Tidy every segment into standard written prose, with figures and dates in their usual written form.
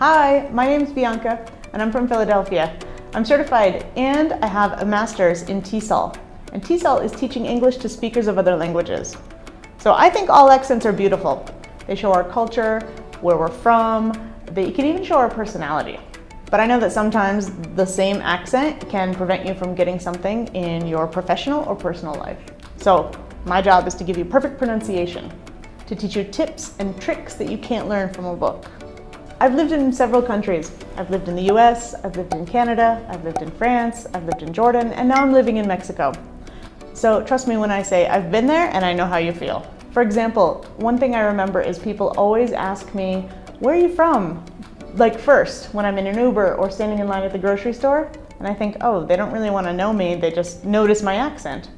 Hi, my name's Bianca and I'm from Philadelphia. I'm certified and I have a master's in TESOL. And TESOL is teaching English to speakers of other languages. So I think all accents are beautiful. They show our culture, where we're from, they can even show our personality. But I know that sometimes the same accent can prevent you from getting something in your professional or personal life. So my job is to give you perfect pronunciation, to teach you tips and tricks that you can't learn from a book. I've lived in several countries. I've lived in the US, I've lived in Canada, I've lived in France, I've lived in Jordan, and now I'm living in Mexico. So trust me when I say I've been there and I know how you feel. For example, one thing I remember is people always ask me, where are you from? Like first, when I'm in an Uber or standing in line at the grocery store, and I think, oh, they don't really want to know me, they just notice my accent.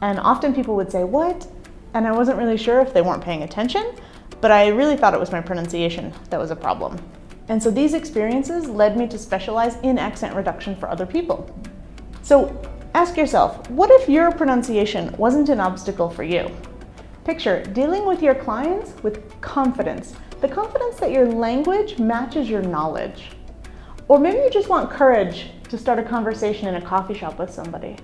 And often people would say, what? And I wasn't really sure if they weren't paying attention, but I really thought it was my pronunciation that was a problem. And so these experiences led me to specialize in accent reduction for other people. So ask yourself, what if your pronunciation wasn't an obstacle for you? Picture dealing with your clients with confidence, the confidence that your language matches your knowledge. Or maybe you just want courage to start a conversation in a coffee shop with somebody.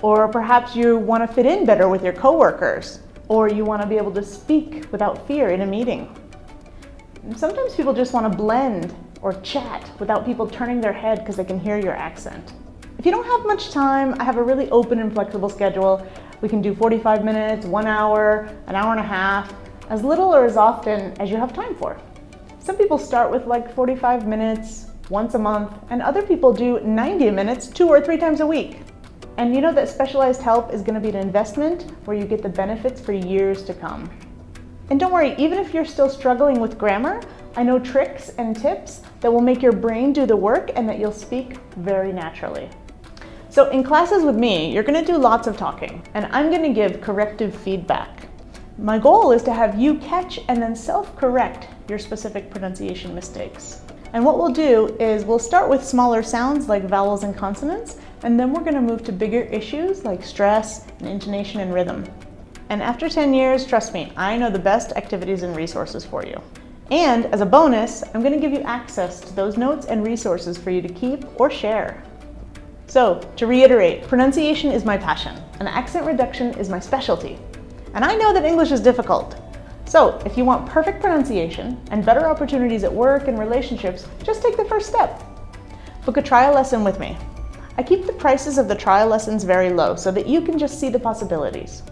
Or perhaps you want to fit in better with your coworkers. Or you want to be able to speak without fear in a meeting. Sometimes people just want to blend or chat without people turning their head because they can hear your accent. If you don't have much time, I have a really open and flexible schedule. We can do 45 minutes, 1 hour, an hour and a half, as little or as often as you have time for. Some people start with like 45 minutes once a month, and other people do 90 minutes 2 or 3 times a week. And you know that specialized help is going to be an investment where you get the benefits for years to come. And don't worry, even if you're still struggling with grammar, I know tricks and tips that will make your brain do the work and that you'll speak very naturally. So in classes with me, you're going to do lots of talking, and I'm going to give corrective feedback. My goal is to have you catch and then self-correct your specific pronunciation mistakes. And what we'll do is we'll start with smaller sounds like vowels and consonants, and then we're going to move to bigger issues like stress and intonation and rhythm. And after 10 years, trust me, I know the best activities and resources for you. And as a bonus, I'm going to give you access to those notes and resources for you to keep or share. So to reiterate, pronunciation is my passion and accent reduction is my specialty. And I know that English is difficult. So if you want perfect pronunciation and better opportunities at work and relationships, just take the first step. Book a trial lesson with me. I keep the prices of the trial lessons very low so that you can just see the possibilities.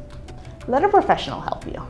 Let a professional help you.